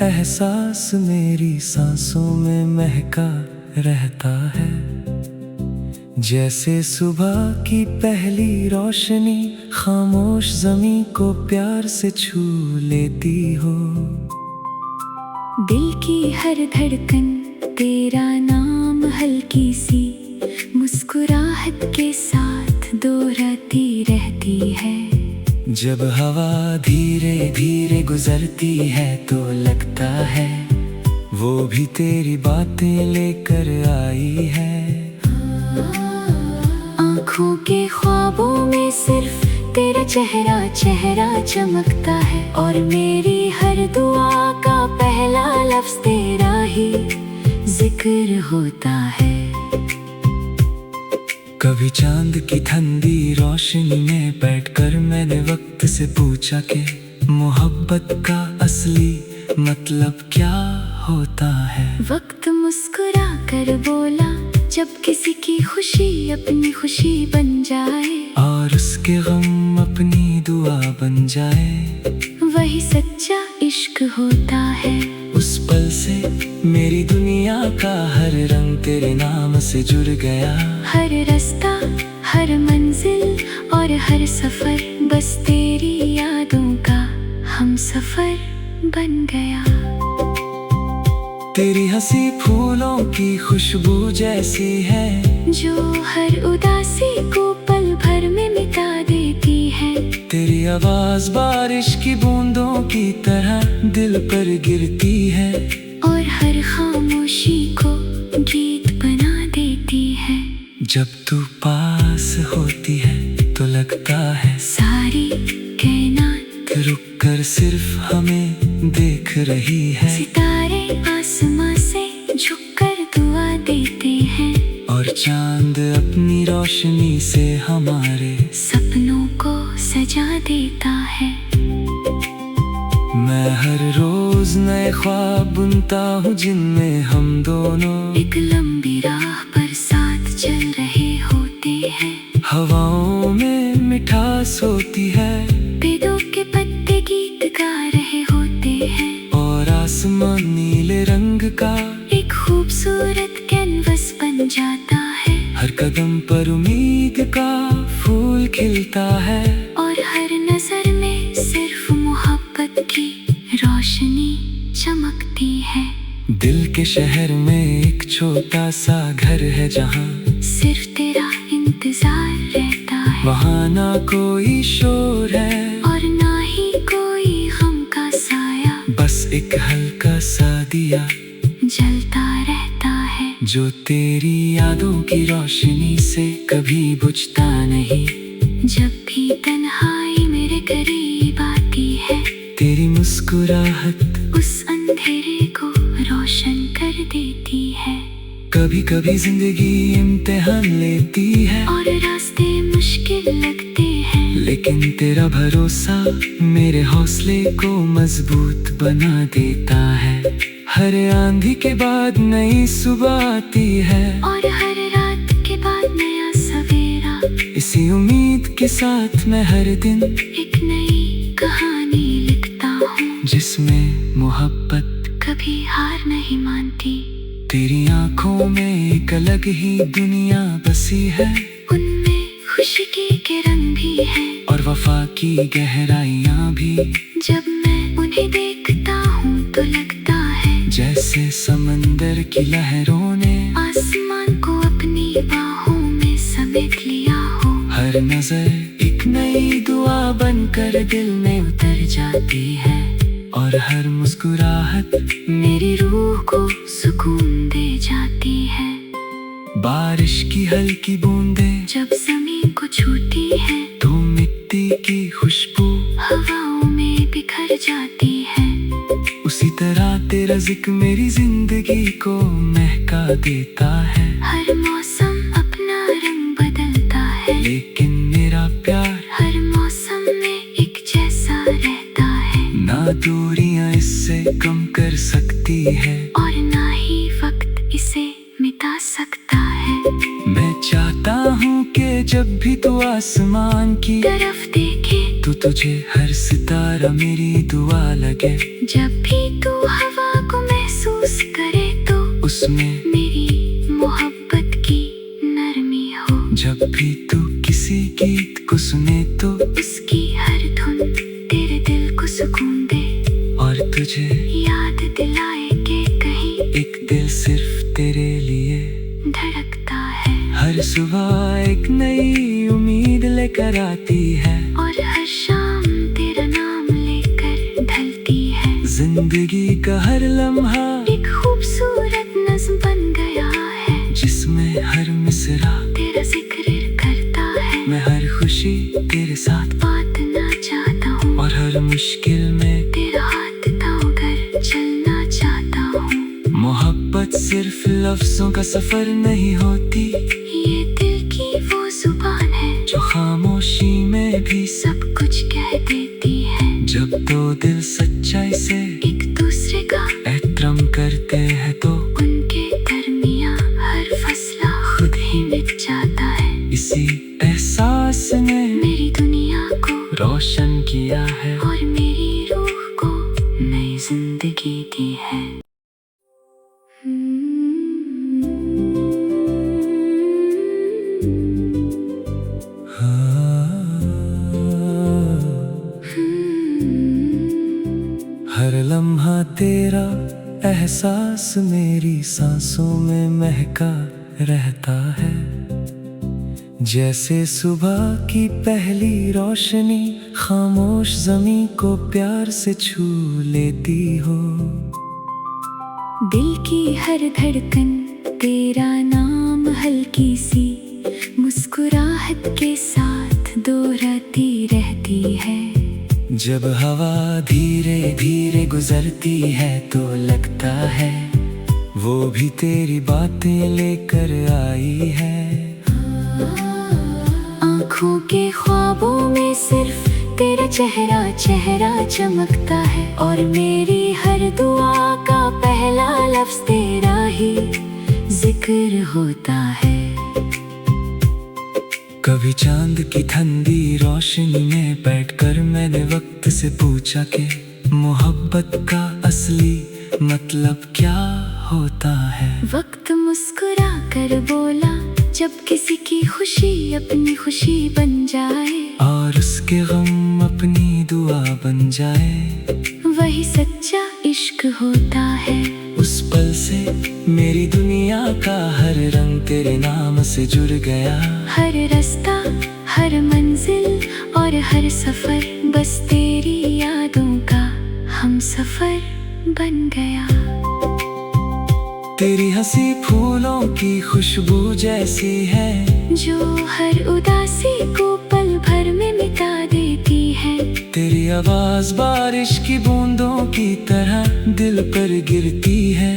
एहसास मेरी सांसों में महका रहता है। जैसे सुबह की पहली रोशनी खामोश ज़मीं को प्यार से छू लेती हो। दिल की हर धड़कन तेरा नाम हल्की सी मुस्कुराहट के साथ दोहराती रहती है। जब हवा धीरे धीरे गुजरती है तो लगता है वो भी तेरी बातें लेकर आई है। आँखों के ख्वाबों में सिर्फ तेरा चेहरा चमकता है और मेरी हर दुआ का पहला लफ्ज़ तेरा ही जिक्र होता है। कभी चांद की ठंडी रोशनी में बैठकर मैंने वक्त से पूछा कि मोहब्बत का असली मतलब क्या होता है। वक्त मुस्कुरा कर बोला, जब किसी की खुशी अपनी खुशी बन जाए और उसके गम अपनी दुआ बन जाए, वही सच्चा इश्क होता है। उस पल से मेरी दुनिया का हर रंग तेरे नाम से जुड़ गया। हर रास्ता, हर मंजिल और हर सफर बस तेरी यादों का हम सफर बन गया। तेरी हंसी फूलों की खुशबू जैसी है जो हर उदासी को पल भर में मिटा देती है। तेरी आवाज बारिश की बूंदों की तरह दिल पर गिरती है और हर खामोशी को गीत बना देती है। जब तू पास होती है तो लगता है सारी कायनात रुक कर सिर्फ हमें देख रही है। सितारे आसमां से झुककर दुआ देते हैं और चांद अपनी रोशनी से हमारे सपनों को सजा देता है। मैं हर रोज नए ख्वाब बुनता हूँ जिनमें हम दोनों एक लंबी राह पर साथ चल रहे होते हैं। हवाओं में मिठास होती है, पेड़ों के पत्ते गीत गा रहे होते हैं और आसमान नीले रंग का एक खूबसूरत कैनवस बन जाता है। हर कदम पर उम्मीद का फूल खिलता है और हर नजर में सिर्फ मोहब्बत की रोशनी चमकती है। दिल के शहर में एक छोटा सा घर है जहाँ सिर्फ तेरा इंतजार रहता है। वहाँ ना कोई शोर है और ना ही कोई गम का साया, बस एक हल्का सा दिया जलता रहता है जो तेरी यादों की रोशनी से कभी बुझता नहीं। जब भी तन्हाई मेरे करीब आती है, तेरी मुस्कुराहट उस अंधेरे को रोशन कर देती है। कभी कभी जिंदगी इम्तिहान लेती है और रास्ते मुश्किल लगते हैं, लेकिन तेरा भरोसा मेरे हौसले को मजबूत बना देता है। हर आंधी के बाद नई सुबह आती है और हर रात के बाद नया सवेरा। इसी उम्मीद के साथ मैं हर दिन एक नई कहानी लिखता हूँ जिसमें मोहब्बत कभी हार नहीं मानती। तेरी आंखों में एक अलग ही दुनिया बसी है, उनमें खुशी के रंग भी है और वफा की गहराइयाँ भी। जब मैं उन्हें देखता हूँ तो लगता है जैसे समंदर की लहरों ने आसमान को अपनी बाहों में समेट लिया हो। हर नजर एक नई दुआ बनकर दिल में उतर जाती है और हर मुस्कुराहट मेरी रूह को सुकून दे जाती है। बारिश की हल्की बूंदें जब ज़मीन को छूती है तो मिट्टी की खुशबू हवाओं में बिखर जाती है। उसी तरह तेरा जिक्र मेरी जिंदगी को महका देता है। हर मौसम अपना रंग बदलता है, लेकिन मेरा प्यार हर मौसम में एक जैसा रहता है। ना दूरियां इससे कम कर सकती है और ना ही वक्त इसे मिटा सकता है। मैं चाहता हूँ कि जब भी तू आसमान की तरफ देखे तो तुझे हर सितारा मेरी दुआ लगे। जब भी तू हवा उसमें मेरी मोहब्बत की नरमी हो। जब भी तू किसी गीत को सुने तो उसकी हर धुन तेरे दिल को सुकून दे और तुझे याद दिलाए कि कहीं एक दिल सिर्फ तेरे लिए धड़कता है। हर सुबह एक नई उम्मीद लेकर आती है और हर शाम तेरा नाम लेकर ढलती है। जिंदगी का हर लम्हा एक खूबसूरत नज़्म बन गया है जिसमें हर मिसरा तेरा जिक्र करता है। मैं हर खुशी तेरे साथ बांटना चाहता हूँ और हर मुश्किल में तेरा हाथ थामकर चलना चाहता हूँ। मोहब्बत सिर्फ लफ्जों का सफर नहीं होती, ये दिल की वो जुबान है जो खामोशी में भी सब कुछ कह देती है। जब दो दिल सच्चाई से एक दूसरे का एहतराम करते हैं तो उनके दरमियां हर फैसला खुद ही मिट जाता है। इसी एहसास ने मेरी दुनिया को रोशन किया है और मेरी रूह को नई जिंदगी दी है। हर लम्हा तेरा एहसास मेरी सांसों में महका रहता है। जैसे सुबह की पहली रोशनी खामोश ज़मीं को प्यार से छू लेती हो। दिल की हर धड़कन तेरा नाम हल्की सी मुस्कुराहट के साथ दोहराती रहती है। जब हवा धीरे धीरे गुजरती है तो लगता है वो भी तेरी बातें लेकर आई है। आँखों के ख्वाबों में सिर्फ तेरा चेहरा चमकता है और मेरी हर दुआ का पहला लफ्ज तेरा ही जिक्र होता है। कभी चांद की ठंडी रोशनी में बैठकर मैंने वक्त से पूछा कि मोहब्बत का असली मतलब क्या होता है। वक्त मुस्कुरा कर बोला जब किसी की खुशी अपनी खुशी बन जाए और उसके गम अपनी दुआ बन जाए, वही सच्चा इश्क होता है। उस पल से मेरी दुनिया का हर रंग तेरे नाम से जुड़ गया। हर रास्ता हर मंजिल और हर सफर बस तेरी यादों का हम सफर बन गया। तेरी हंसी फूलों की खुशबू जैसी है जो हर उदासी को पल भर में मिटा देती है। तेरी आवाज बारिश की बूंदों की तरह दिल पर गिरती है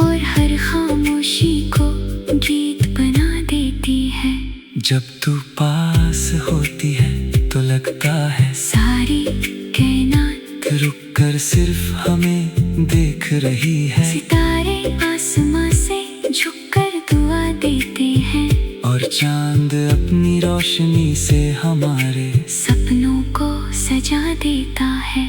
और हर खामोशी को गीत बना देती है। जब तू पास होती है तो लगता है सारी कायनात रुक कर सिर्फ हमें देख रही है। सितारे आसमां से झुककर दुआ देते हैं और चांद अपनी रोशनी से हमारे सपनों को सजा देता है।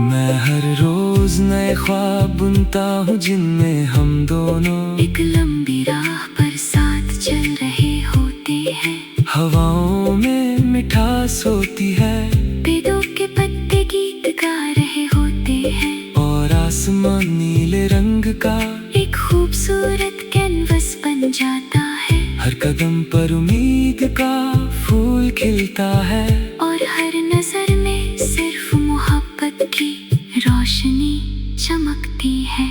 मैं हर रोज नए ख्वाब बुनता हूँ जिनमें हम दोनों एक लंबी राह पर साथ चल रहे होते हैं। हवाओं में मिठास होती है, पेड़ों के पत्ते गीत गा रहे होते हैं और आसमान नीले रंग का एक खूबसूरत कैनवस बन जाता है। हर कदम पर उम्मीद का फूल खिलता है और हर नजर में सिर्फ मोहब्बत की रोशनी चमकती है।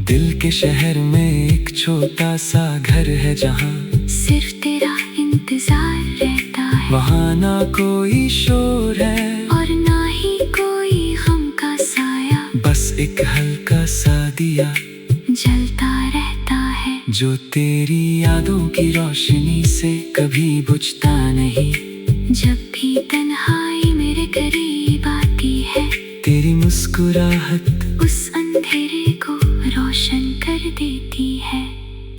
दिल के शहर में एक छोटा सा घर है जहाँ सिर्फ तेरा इंतजार रहता है। वहाँ ना कोई शोर है और ना ही कोई गम का साया, बस एक हल्का सा दिया जलता रहता है जो तेरी यादों की रोशनी से कभी बुझता नहीं। जब भी तन्हाई मेरे करीब आती है तेरी मुस्कुराहट उस अंधेरे को रोशन कर देती है।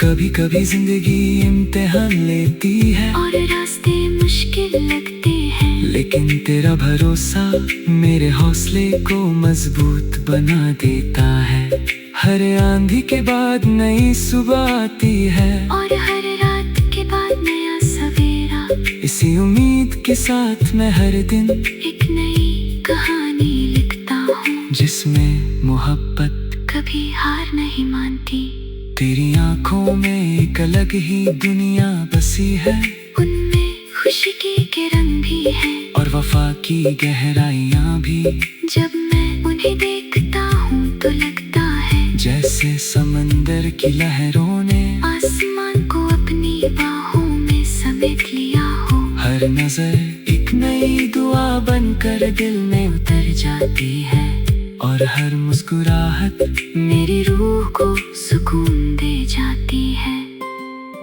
कभी कभी जिंदगी इम्तिहान लेती है और रास्ते मुश्किल लगते हैं, लेकिन तेरा भरोसा मेरे हौसले को मजबूत बना देता है। हर आंधी के बाद नई सुबह आती है, और हर रात के बाद नया सवेरा। इसी उम्मीद के साथ मैं हर दिन एक नई कहानी लिखता हूँ, जिसमें मोहब्बत कभी हार नहीं मानती। तेरी आंखों में एक अलग ही दुनिया बसी है, उनमें खुशी की किरण भी है, और वफा की गहराइयाँ भी। जब मैं उन्हें देखता हूँ तो लगता है जैसे समंदर की लहरों ने आसमान को अपनी बाहों में समेट लिया हो। हर नजर एक नई दुआ बनकर दिल में उतर जाती है, और हर मुस्कुराहट मेरी रूह को सुकून दे जाती है।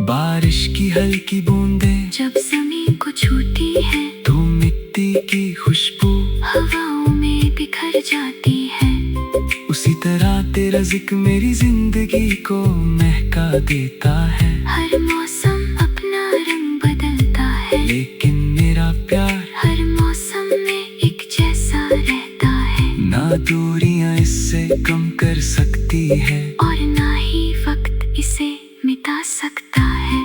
बारिश की हल्की बूंदें जब ज़मीन को छूती है तो मिट्टी की खुशबू हवाओं में बिखर जाती है। उसी तरह तेरा जिक्र मेरी जिंदगी को महका देता है। हर मौसम अपना रंग बदलता है, लेकिन मेरा प्यार हर मौसम में एक जैसा रहता है। ना दूरियां इससे कम कर सकती है, और ना ही वक्त इसे मिटा सकता है।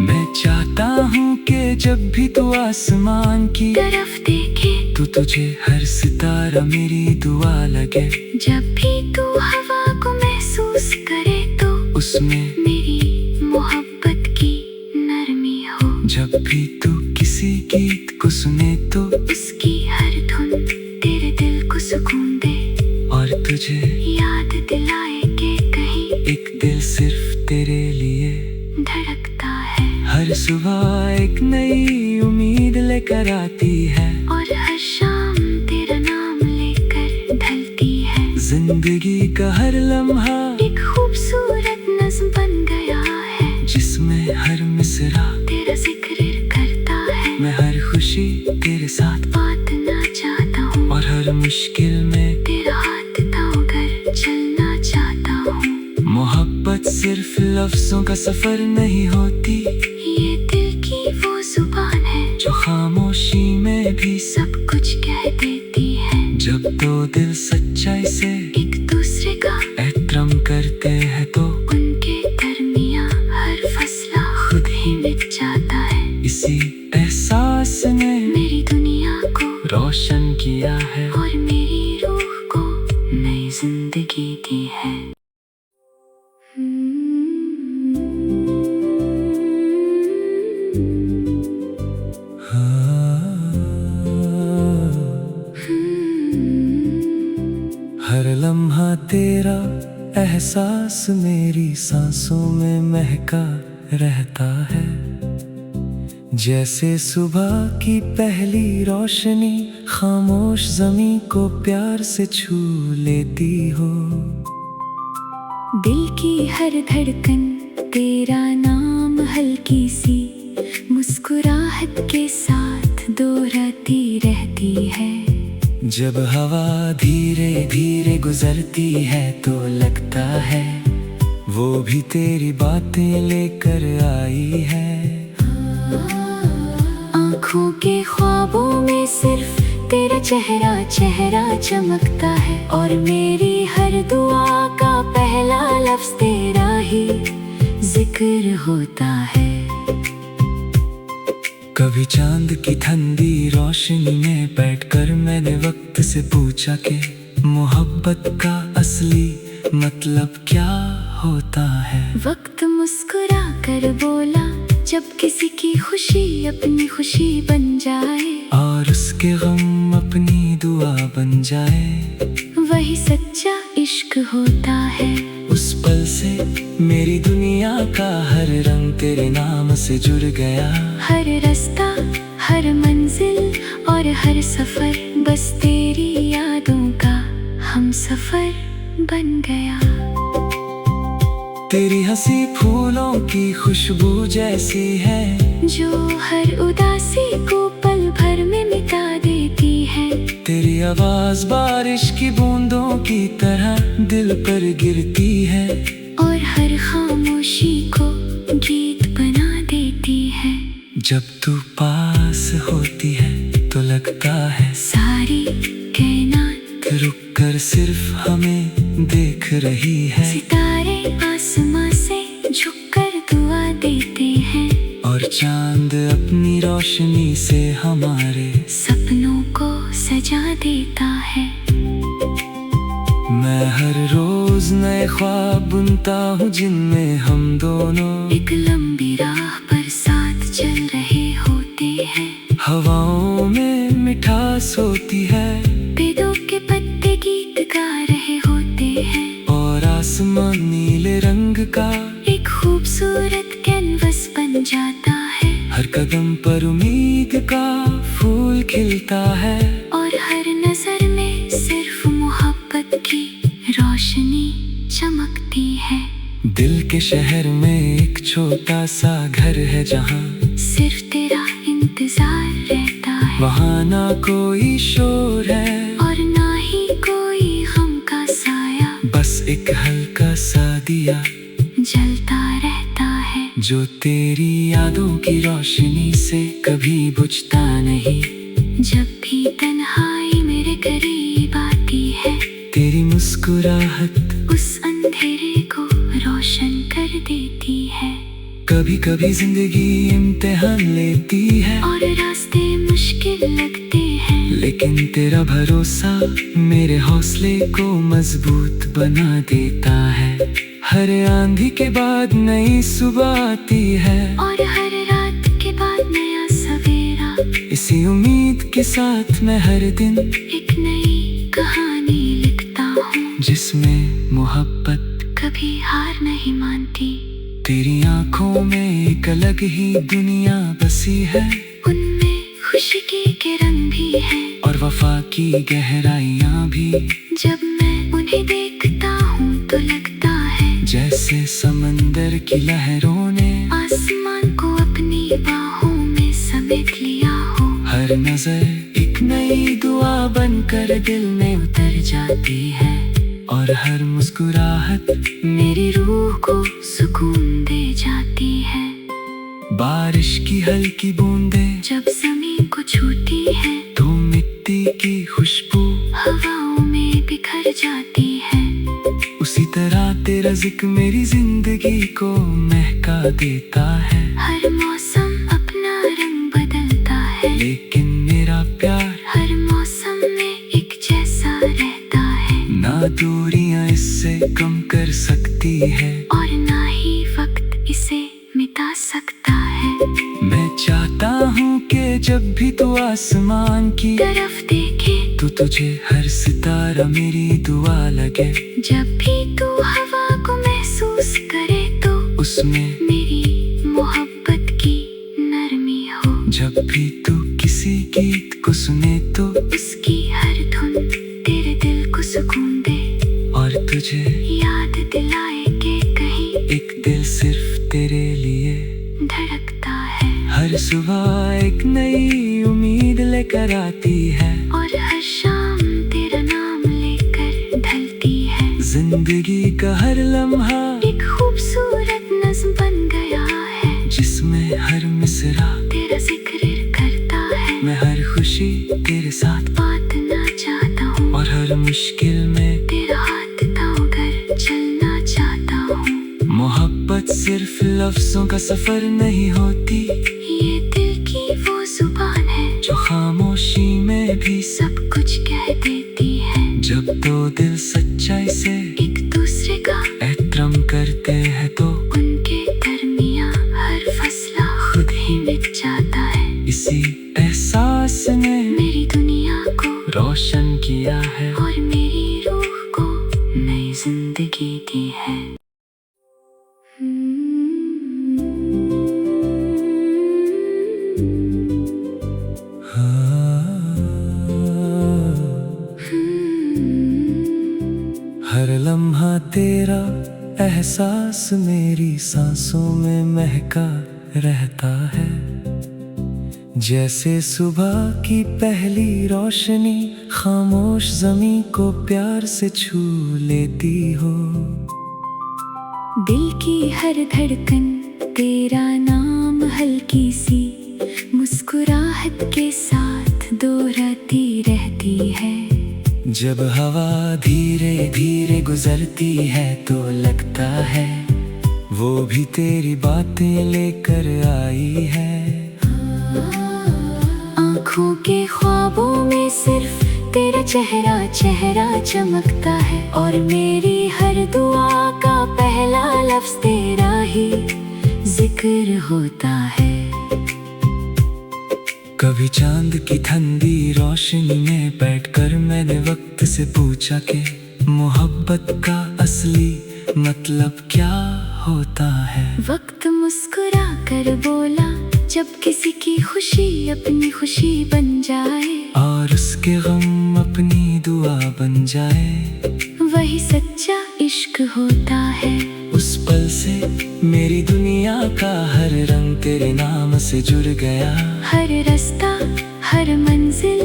मैं चाहता हूँ कि जब भी तू आसमान की तरफ देखे तो तुझे हर सितारा मेरी दुआ लगे। जब भी तू हवा को महसूस करे तो उसमें मेरी मोहब्बत की नरमी हो। जब भी तू किसी गीत को सुने तो उसकी हर धुन तेरे दिल को सुकून दे, और तुझे याद दिलाए कि कहीं एक दिल सिर्फ तेरे लिए धड़कता है। हर सुबह एक नई उम्मीद लेकर आती है, और हर शाम तेरा नाम लेकर ढलती है। जिंदगी का हर लम्हा एक खूबसूरत नज़्म बन गया है, जिसमें हर मिसरा तेरा जिक्र करता है। मैं हर खुशी तेरे साथ बांटना चाहता हूँ, और हर मुश्किल में तेरा हाथ थामकर चलना चाहता हूँ। मोहब्बत सिर्फ लफ्जों का सफर नहीं होती, ये दिल की वो जुबान है जो खामोशी में भी सब कुछ कह देती है। जब दो दिल सच्चाई से एक दूसरे का एहतराम करते हैं तो उनके दरमियां हर फैसला खुद ही मिट जाता है। इसी एहसास ने मेरी दुनिया को रोशन किया है, और मेरी रूह को नई जिंदगी दी है। हर लम्हा तेरा एहसास मेरी सांसों में महका रहता है। जैसे सुबह की पहली रोशनी खामोश ज़मीं को प्यार से छू लेती हो। दिल की हर धड़कन तेरा नाम हल्की सी मुस्कुराहट के साथ दोहराती रहती है। जब हवा धीरे धीरे गुजरती है तो लगता है वो भी तेरी बातें लेकर आई है। आँखों के ख्वाबों में सिर्फ तेरा चेहरा चेहरा चमकता है, और मेरी हर दुआ का पहला लफ्ज तेरा ही जिक्र होता है। कभी चांद की ठंडी रोशनी में बैठकर मैंने वक्त से पूछा कि मोहब्बत का असली मतलब क्या होता है। वक्त मुस्कुरा कर बोला, जब किसी की खुशी अपनी खुशी बन जाए, और उसके गम अपनी दुआ बन जाए, वही सच्चा इश्क होता है। उस पल से मेरी दुनिया का हर रंग तेरे नाम से जुड़ गया। हर रास्ता, हर मंजिल और हर सफर बस तेरी यादों का हम सफर बन गया। तेरी हंसी फूलों की खुशबू जैसी है, जो हर उदासी को पल भर में मिटा देती है। तेरी आवाज बारिश की बूंदों की तरह दिल पर गिरती है, और हर खामोशी को गीत बना देती है। जब तू पास होती है तो लगता है सारी कायनात रुक कर सिर्फ हमें देख रही है। सितारे आसमां से झुककर दुआ देते हैं, और चांद अपनी रोशनी से हमारे सपनों को सजा देता है। मैं हर रोज नए ख्वाब बुनता हूँ जिनमें हम दोनों एक लंबी राह पर साथ चल रहे होते हैं। हवाओं में मिठास होती है, पेड़ों के पत्ते गीत गा रहे होते हैं, और आसमान नीले रंग का एक खूबसूरत कैनवस बन जाता है। हर कदम पर उम्मीद का फूल खिलता है, और हर नजर में सिर्फ मोहब्बत की रोशनी चमकती है। दिल के शहर में एक छोटा सा घर है जहाँ सिर्फ तेरा इंतजार रहता है। वहाँ ना कोई शोर है और ना ही कोई गम का साया, बस एक हल्का सा दिया जलता रहता है, जो तेरी यादों की रोशनी से कभी बुझता नहीं। जब भी तन्हाई मेरे करीब आती है, तेरी मुस्कुराहट उस अंधेरे को रोशन कर देती है। कभी कभी जिंदगी इम्तिहान लेती है, और रास्ते मुश्किल लगते हैं, लेकिन तेरा भरोसा मेरे हौसले को मजबूत बना देता है। हर आंधी के बाद नई सुबह आती है, और हर रात के बाद नया सवेरा। इसी उम्मीद के साथ मैं हर दिन एक नई कहानी लिखता हूँ, जिसमें मोहब्बत कभी हार नहीं मानती। तेरी आंखों में एक अलग ही दुनिया बसी है, उनमें खुशी के रंग भी है, और वफा की गहराइयाँ भी। जब मैं उन्हें देखता हूँ तो लगता है जैसे समंदर की लहरों ने आसमान को अपनी बाहों में समेट लिया हो। हर नजर एक नई दुआ बनकर दिल में उतर जाती है, और हर मुस्कुराहट मेरी रूह को सुकून दे जाती है। बारिश की हल्की बूंदें जब ज़मीन को छूती है, तो मिट्टी की खुशबू हवाओं में बिखर जाती है। उसी तरह तेरा जिक्र मेरी जिंदगी को महका देता है। हर मौसम अपना रंग बदलता है, लेकिन मेरा प्यार हर मौसम में एक जैसा रहता है। ना दूरियां इससे कम कर सकती है, और ना ही वक्त इसे मिटा सकता है। मैं चाहता हूँ कि जब भी तू आसमान की तरफ देखे तो तुझे हर सितारा मेरी दुआ लगे। जब भी तू हवा को महसूस करे तो उसमें मेरी मोहब्बत की नरमी हो। जब भी तू किसी गीत को सुने तो उसकी हर धुन तेरे दिल को सुकून दे, और तुझे याद दिलाए कि कहीं एक दिल सिर्फ तेरे लिए धड़कता है। हर सुबह एक नई उम्मीद लेकर आती है, और हर शाम तेरा नाम लेकर ढलती है। जिंदगी का हर लम्हा एक खूबसूरत नज़्म बन गया है, जिसमें हर मिसरा तेरा जिक्र करता है। मैं हर खुशी तेरे साथ बांटना चाहता हूँ, और हर मुश्किल में तेरा हाथ थामकर चलना चाहता हूँ। मोहब्बत सिर्फ लफ्जों का सफर नहीं होती, ये दिल की वो जुबान है जो खामोशी में भी सब कुछ कह देती है। जब दो दिल सच्चाई से एक दूसरे का एहतराम करते हैं तो उनके दरमियां हर फसला खुद ही मिट जाता है। इसी एहसास ने मेरी दुनिया को रोशन किया है, और मेरी रूह को नई जिंदगी दी है। हर लम्हा तेरा एहसास मेरी सांसों में महका रहता है। जैसे सुबह की पहली रोशनी खामोश ज़मीं को प्यार से छू लेती हो। दिल की हर धड़कन तेरा नाम हल्की सी मुस्कुराहट के साथ दोहराती रहती है। जब हवा धीरे धीरे गुजरती है तो लगता है वो भी तेरी बातें लेकर आई है। आँखों के ख्वाबों में सिर्फ तेरा चेहरा चेहरा चमकता है, और मेरी हर दुआ का पहला लफ्ज तेरा ही जिक्र होता है। कभी चांद की ठंडी रोशनी में बैठकर मैंने वक्त से पूछा कि मोहब्बत का असली मतलब क्या होता है। वक्त मुस्कुरा कर बोला, जब किसी की खुशी अपनी खुशी बन जाए और उसके गम अपनी दुआ बन जाए, वही सच्चा इश्क होता है। उस पल से मेरी दुनिया का हर रंग तेरे नाम से जुड़ गया। हर रास्ता, हर मंजिल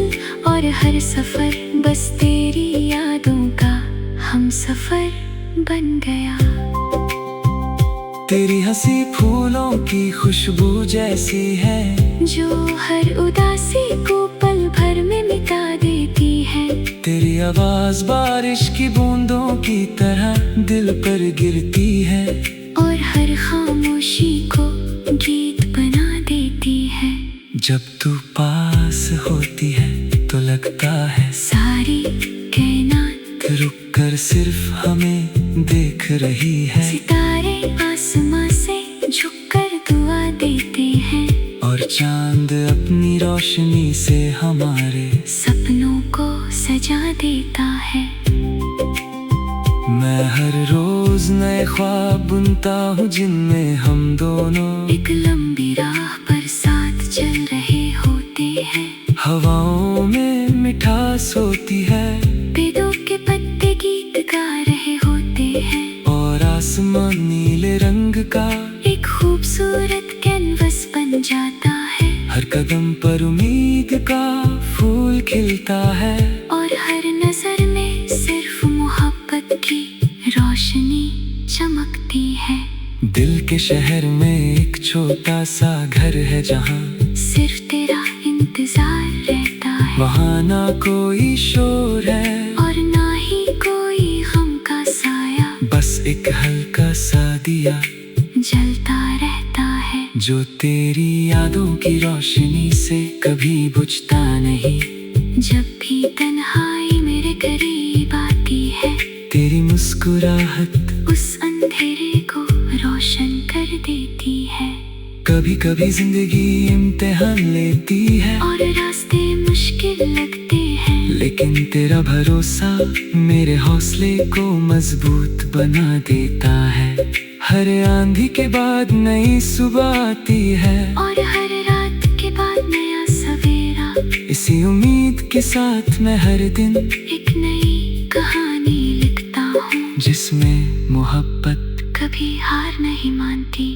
और हर सफर बस तेरी यादों का हम सफर बन गया। तेरी हंसी फूलों की खुशबू जैसी है, जो हर उदासी को पल भर में मिटा देती है। तेरी आवाज बारिश की बूंदों की तरह दिल पर गिरती है, और हर खामोशी को गीत बना देती है। जब तू पास होती है तो लगता है सारी कायनात रुक कर सिर्फ हमें देख रही है। सितारे आसमां से झुककर दुआ देते हैं, और चांद अपनी रोशनी से हमारे सपनों को सजा देता है। मैं हर रोज नए ख्वाब बुनता हूँ जिनमें हम दोनों एक लंबी राह पर साथ चल रहे होते हैं। हवाओं में मिठास होती है, पेड़ों के पत्ते गीत गा रहे होते हैं, और आसमान नीले रंग का एक खूबसूरत कैनवस बन जाता है। हर कदम पर उम्मीद का फूल खिलता है, और हर नजर में सिर्फ मोहब्बत की रोशनी चमकती है। दिल के शहर में एक छोटा सा घर है जहाँ सिर्फ तेरा इंतजार रहता है। वहाँ ना कोई शोर है और ना ही कोई गम का साया, बस एक हल्का सा दिया जलता रहता है, जो तेरी यादों की रोशनी से कभी बुझता नहीं। जब भी तन्हाई मेरे करीब आती है, तेरी मुस्कुराहट उस अंधेरे को रोशन कर देती है। कभी कभी जिंदगी इम्तिहान लेती है, और रास्ते मुश्किल लगते हैं, लेकिन तेरा भरोसा मेरे हौसले को मजबूत बना देता है। हर आंधी के बाद नई सुबह आती है, और हर रात के बाद नया सवेरा। इसी उम्मीद के साथ मैं हर दिन एक नई कहानी लिखता हूँ, जिसमें मोहब्बत कभी हार नहीं मानती।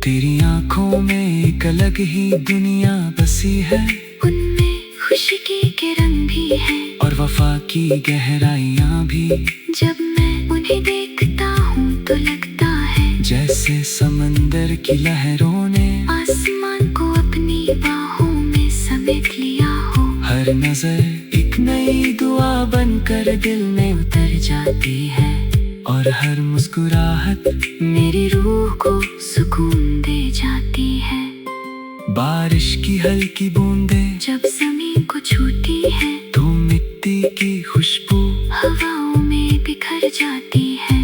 तेरी आंखों में एक अलग ही दुनिया बसी है, उनमें खुशी के रंग भी है, और वफा की गहराइयाँ भी। जब मैं उन्हें देखता हूँ तो लगता है जैसे समंदर की लहरों ने आसमान को अपनी बाहों में समेट लिया हो। हर नजर एक नई दुआ बनकर दिल में उतर जाती है, और हर मुस्कुराहट मेरी रूह को सुकून दे जाती है। बारिश की हल्की बूंदें जब ज़मीन को छूती है, तो मिट्टी की खुशबू हवाओं में बिखर जाती है।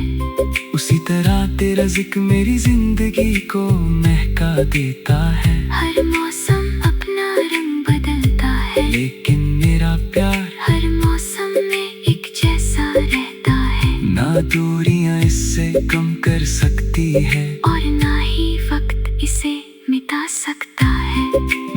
उसी तरह तेरा जिक्र मेरी जिंदगी को महका देता है। हर मौसम अपना रंग बदलता है, लेकिन मेरा प्यार हर मौसम में एक जैसा रहता है। ना दूरियां इससे कम कर सकती है, और ना ही वक्त इसे मिटा सकता है।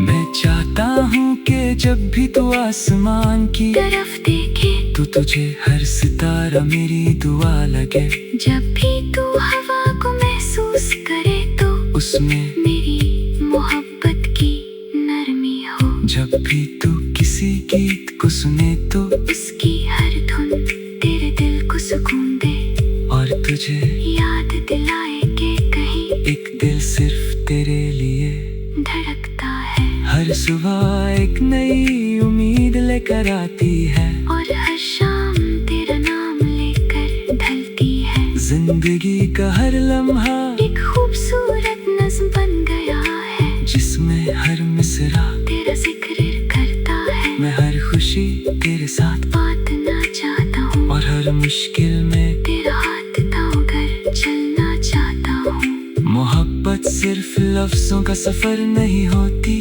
मैं चाहता हूँ कि जब भी तू आसमान की तरफ देखे तो तुझे हर सितारा मेरी दुआ लगे। जब भी तू हवा को महसूस करे तो उसमें मेरी मोहब्बत की नरमी हो। जब भी तू किसी गीत को सुने तो उसकी हर धुन तेरे दिल को सुकून दे, और तुझे याद दिलाए कि कहीं एक दिल सिर्फ तेरे लिए धड़कता है। हर सुबह एक नई उम्मीद लेकर आती है, और हर शाम जिंदगी का हर लम्हा एक खूबसूरत नज्म बन गया है, जिसमें हर मिसरा तेरा जिक्र करता है। मैं हर खुशी तेरे साथ बांटना चाहता हूँ, और हर मुश्किल में तेरा हाथ थामकर चलना चाहता हूँ। मोहब्बत सिर्फ लफ्जों का सफर नहीं होती,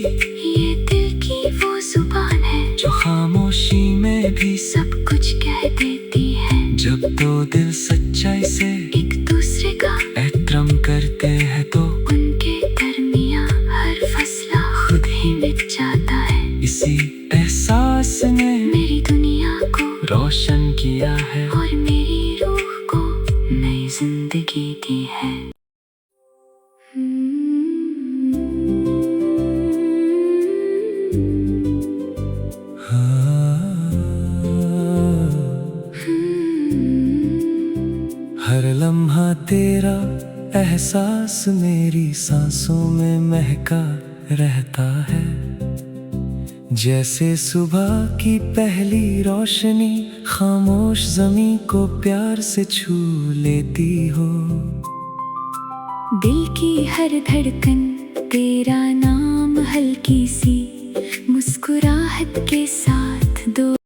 ये दिल की वो जुबान है जो खामोशी में भी सब कुछ कह देती है। जब दो दिल सच्चाई से एक दूसरे का एहतराम करते हैं तो उनके दरमियां हर फैसला खुद ही मिट जाता है। इसी एहसास ने मेरी दुनिया को रोशन किया है और मेरी रूह को नई जिंदगी दी है। हर लम्हा तेरा एहसास मेरी सांसों में महका रहता है। जैसे सुबह की पहली रोशनी खामोश ज़मीं को प्यार से छू लेती हो। दिल की हर धड़कन तेरा नाम हल्की सी मुस्कुराहट के साथ दो